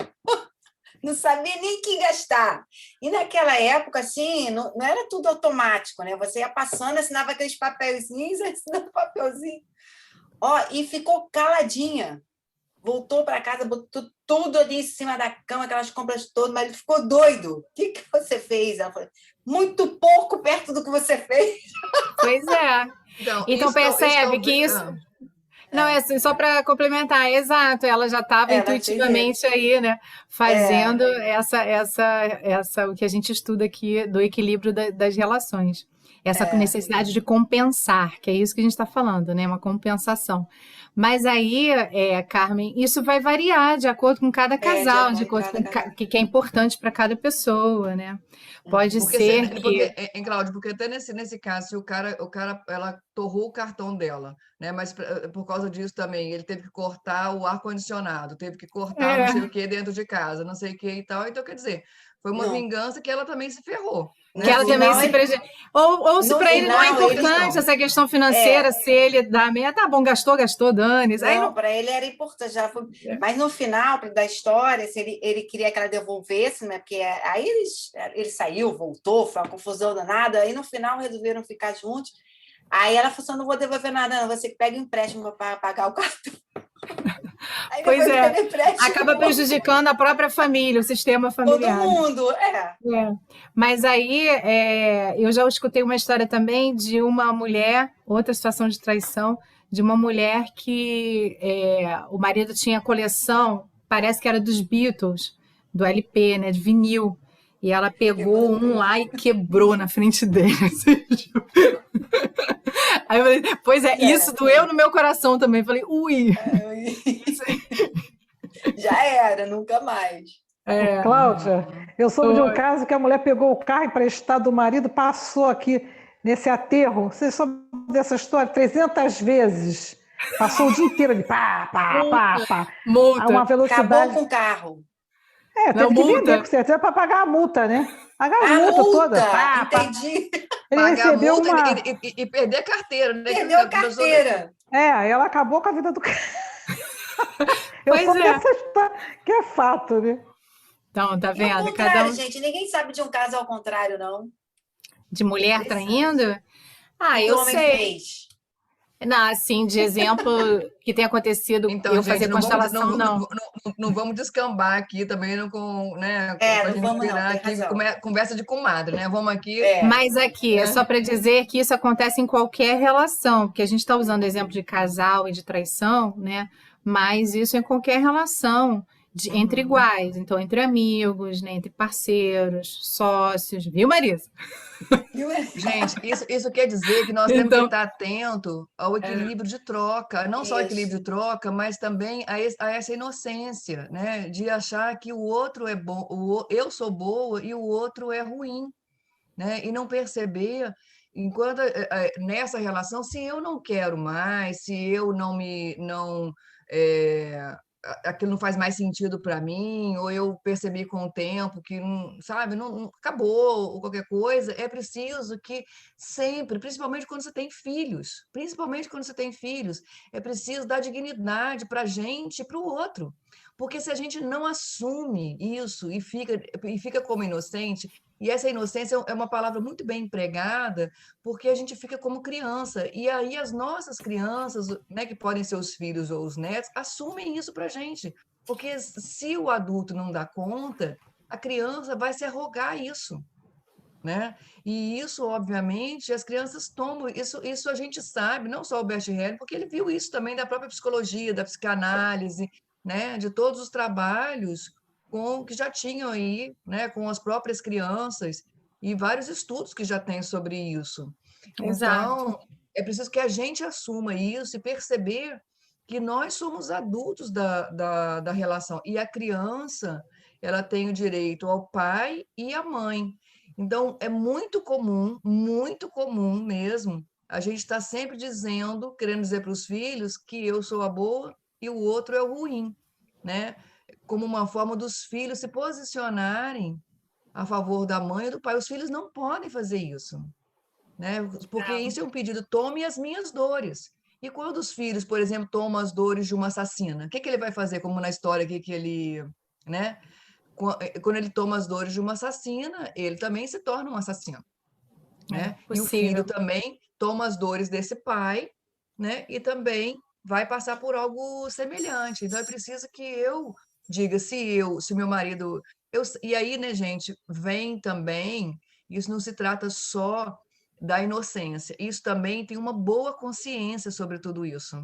não sabia nem que gastar. E naquela época, assim, não era tudo automático, né? Você ia passando, assinava aqueles papelzinhos, assinava papelzinho. Ó, e ficou caladinha. Voltou para casa, botou tudo ali em cima da cama, aquelas compras todas, mas ele ficou doido. O que você fez? Ela falou, muito pouco perto do que você fez. Pois é. Então percebe que isso. Não, é assim, só para complementar, exato, ela já estava intuitivamente aí, né, fazendo o que a gente estuda aqui do equilíbrio das relações. Essa necessidade de compensar, que é isso que a gente está falando, né, uma compensação. Mas aí, Carmen, isso vai variar de acordo com cada casal, de acordo com o que é importante para cada pessoa, né? Pode ser que... Cláudia, porque até nesse caso, se ela torrou o cartão dela, né? Mas por causa disso também, ele teve que cortar o ar-condicionado, teve que cortar não sei o que dentro de casa, não sei o que e tal. Então, quer dizer, foi uma vingança que ela também se ferrou. Né? Que ela também se prejudicou. Ou se para ele não é importante essa questão financeira, se ele dá meia, tá bom, gastou, dane. Não, para ele era importante. Mas no final da história, se ele queria que ela devolvesse, né? Porque aí ele saiu, voltou, foi uma confusão danada, aí no final resolveram ficar juntos. Aí ela falou assim, não vou devolver nada, não, você que pega empréstimo para pagar o cartão. Aí pois é, acaba prejudicando a própria família, o sistema familiar. Todo mundo, Mas aí, eu já escutei uma história também de uma mulher, outra situação de traição, de uma mulher que o marido tinha coleção, parece que era dos Beatles, do LP, né, de vinil, e ela pegou um lá e quebrou na frente dele. Aí eu falei, pois isso doeu no meu coração também. Falei, ui. Já era, nunca mais. Cláudia, eu soube de um caso que a mulher pegou o carro emprestado do marido, passou aqui nesse aterro. Você soube dessa história 300 vezes. Passou o dia inteiro de pá. Multa. A uma velocidade. Acabou com o carro. Teve que vender, com certeza, para pagar a multa, né? Pagar a multa toda. Entendi. Ele recebeu uma... E perder a carteira, né? Perdeu a carteira. Ela acabou com a vida do cara. Pois essa história, que é fato, né? Então, tá vendo? Ao contrário, gente, ninguém sabe de um caso ao contrário, não. De mulher traindo? Eu sei. Não, assim, de exemplo que tem acontecido, então, eu gente, fazer constelação, não vamos descambar aqui também, não não vamos virar aqui conversa de comadre, né? Vamos aqui... Mas aqui, é só para dizer que isso acontece em qualquer relação, porque a gente está usando exemplo de casal e de traição, né? Mas isso em qualquer relação entre iguais, então entre amigos, né? Entre parceiros, sócios, viu, Marisa? Gente, isso quer dizer que nós temos que estar atento ao equilíbrio de troca, não só o equilíbrio de troca, mas também a essa inocência, né? De achar que o outro é bom, eu sou boa e o outro é ruim, né? E não perceber, enquanto nessa relação, se eu não quero mais, se eu aquilo não faz mais sentido para mim, ou eu percebi com o tempo que, não acabou, ou qualquer coisa, é preciso que sempre, principalmente quando você tem filhos, é preciso dar dignidade para a gente e para o outro. Porque se a gente não assume isso e fica como inocente, e essa inocência é uma palavra muito bem empregada, porque a gente fica como criança. E aí as nossas crianças, né, que podem ser os filhos ou os netos, assumem isso para a gente. Porque se o adulto não dá conta, a criança vai se arrogar isso. né? E isso, obviamente, as crianças tomam, isso a gente sabe, não só o Bert Hellinger, porque ele viu isso também da própria psicologia, da psicanálise, né? De todos os trabalhos que já tinham aí, né? Com as próprias crianças, e vários estudos que já tem sobre isso. Exato. Então, é preciso que a gente assuma isso e perceber que nós somos adultos da relação, e a criança, ela tem o direito ao pai e à mãe. Então, é muito comum mesmo, a gente está sempre dizendo, querendo dizer para os filhos que eu sou a boa e o outro é o ruim, né? Como uma forma dos filhos se posicionarem a favor da mãe e do pai. Os filhos não podem fazer isso, né? Porque isso é um pedido, tome as minhas dores. E quando os filhos, por exemplo, tomam as dores de uma assassina, o que que ele vai fazer, como na história aqui que ele, né? Quando ele toma as dores de uma assassina, ele também se torna um assassino, É né? E o filho possível. também toma as dores desse pai, né? E também vai passar por algo semelhante. Então é preciso que eu diga se o meu marido, e aí, né, gente, vem também, isso não se trata só da inocência, isso também tem uma boa consciência sobre tudo isso,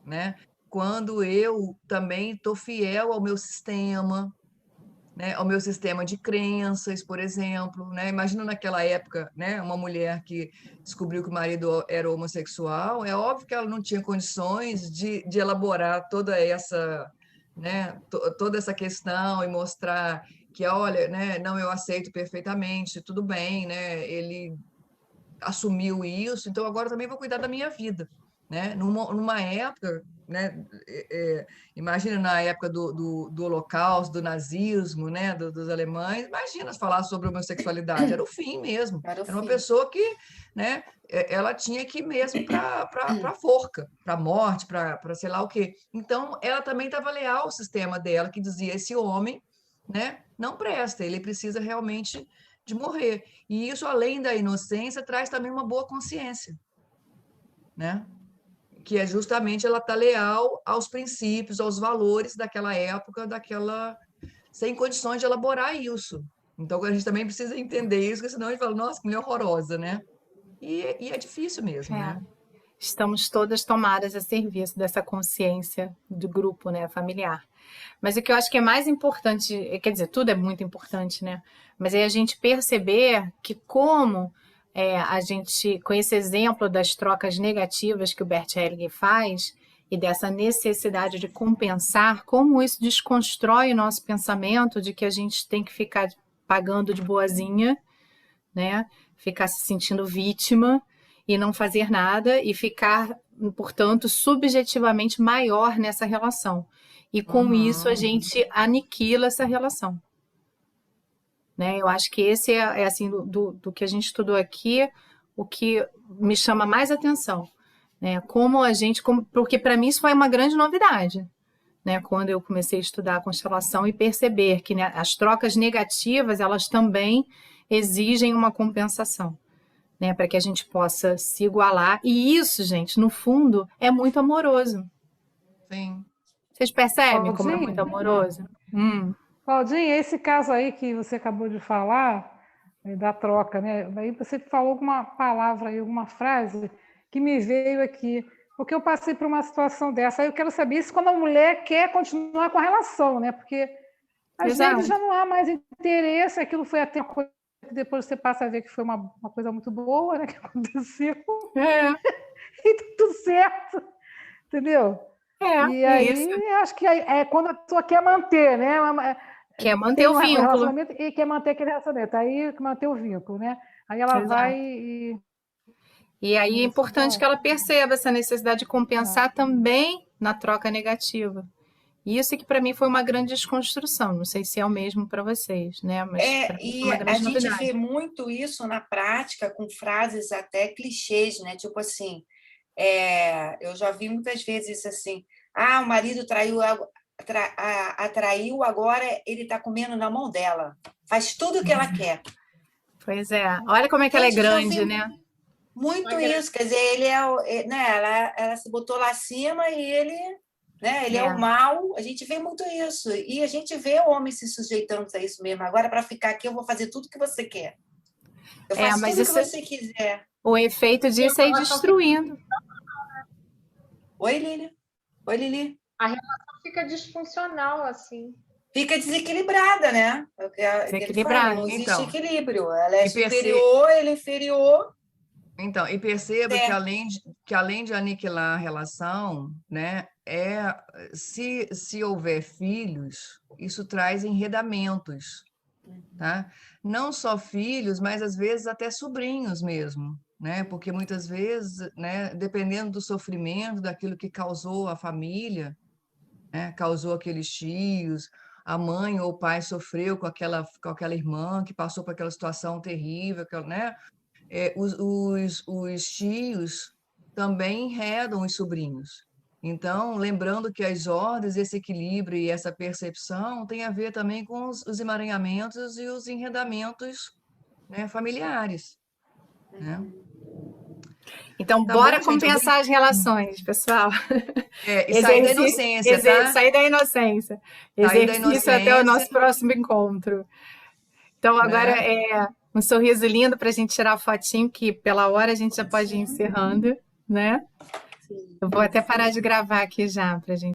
né? Quando eu também estou fiel ao meu sistema, né, ao meu sistema de crenças, por exemplo, né? Imagina naquela época, né, uma mulher que descobriu que o marido era homossexual, é óbvio que ela não tinha condições de elaborar toda essa, né, toda essa questão e mostrar que, olha, né, não, eu aceito perfeitamente, tudo bem, né, ele assumiu isso, então agora também vou cuidar da minha vida, né? Numa época, né? Imagina na época do Holocausto, do nazismo, né? Dos alemães, imagina falar sobre homossexualidade, era o fim mesmo, Era o era uma fim. pessoa que, né? Ela tinha que ir mesmo para a forca, para a morte, para sei lá o quê. Então, ela também estava leal ao sistema dela, que dizia: esse homem, né? Não presta, ele precisa realmente de morrer. E isso, além da inocência, traz também uma boa consciência, né? Que é justamente ela estar leal aos princípios, aos valores daquela época, sem condições de elaborar isso. Então, a gente também precisa entender isso, porque senão a gente fala, nossa, que mulher horrorosa, né? E é difícil mesmo, É. né? Estamos todas tomadas a serviço dessa consciência do grupo, né, familiar. Mas o que eu acho que é mais importante, quer dizer, tudo é muito importante, né? Mas é a gente perceber que como a gente, com esse exemplo das trocas negativas que o Bert Hellinger faz, e dessa necessidade de compensar, como isso desconstrói o nosso pensamento de que a gente tem que ficar pagando de boazinha, né? Ficar se sentindo vítima e não fazer nada e ficar, portanto, subjetivamente maior nessa relação. E com isso a gente aniquila essa relação. Né? Eu acho que esse é assim, do que a gente estudou aqui, o que me chama mais atenção. Né? Porque para mim isso foi uma grande novidade. Né? Quando eu comecei a estudar a constelação e perceber que, né, as trocas negativas, elas também exigem uma compensação, né, para que a gente possa se igualar. E isso, gente, no fundo, é muito amoroso. Sim. Vocês percebem como é Claudinha, muito amoroso? Claudinha, esse caso aí que você acabou de falar, da troca, né? Aí você falou alguma palavra aí, alguma frase que me veio aqui, porque eu passei por uma situação dessa. Aí eu quero saber se quando a mulher quer continuar com a relação, né? Porque às Exato. vezes já não há mais interesse, aquilo foi até uma coisa que depois você passa a ver que foi uma coisa muito boa, né? Que aconteceu. E tudo certo, entendeu? E Isso. aí, acho que é quando a pessoa quer manter, né? Quer manter Tem o um vínculo. relacionamento e quer manter aquele relacionamento, aí manter o vínculo, né? Aí ela vai E aí é importante que ela perceba essa necessidade de compensar também na troca negativa. Isso que para mim foi uma grande desconstrução. Não sei se é o mesmo para vocês, né? Mas para mim foi E uma a grande gente novidade. vê muito isso na prática, com frases até clichês, né? Tipo assim, eu já vi muitas vezes assim, o marido atraiu, agora ele está comendo na mão dela, faz tudo o que ela quer. Pois é, olha como é que ela é Gente, já grande, vi né? muito isso, quer dizer, né, ela se botou lá acima e ele, né, ele é o mal, a gente vê muito isso, e a gente vê o homem se sujeitando a isso mesmo, agora para ficar aqui eu vou fazer tudo o que você quer. Eu faço mas tudo o que isso, você quiser. o efeito disso é ir destruindo. Oi, Lili. Oi, Lili. A relação fica disfuncional, assim. Fica desequilibrada, né? É o que ele fala, não existe Então, equilíbrio. Ela é e superior, ele é inferior. Então, e perceba que Certo. além de aniquilar a relação, né, se houver filhos, isso traz enredamentos, tá? Não só filhos, mas às vezes até sobrinhos mesmo, né? Porque muitas vezes, né, dependendo do sofrimento, daquilo que causou a família, né, causou aqueles tios, a mãe ou o pai sofreu com aquela irmã que passou por aquela situação terrível, né? Os tios também enredam os sobrinhos. Então, lembrando que as ordens, esse equilíbrio e essa percepção tem a ver também com os emaranhamentos e os enredamentos, né, familiares, né? Então, Tá bom, bora gente? compensar as relações, pessoal. E sair da Exercício, inocência, tá? sair da inocência. Sair da Exercício até o inocência, nosso próximo encontro. Então, agora né? um sorriso lindo para a gente tirar a fotinho, que pela hora a gente já pode ir encerrando, né? Sim. Eu vou até parar de gravar aqui já, para a gente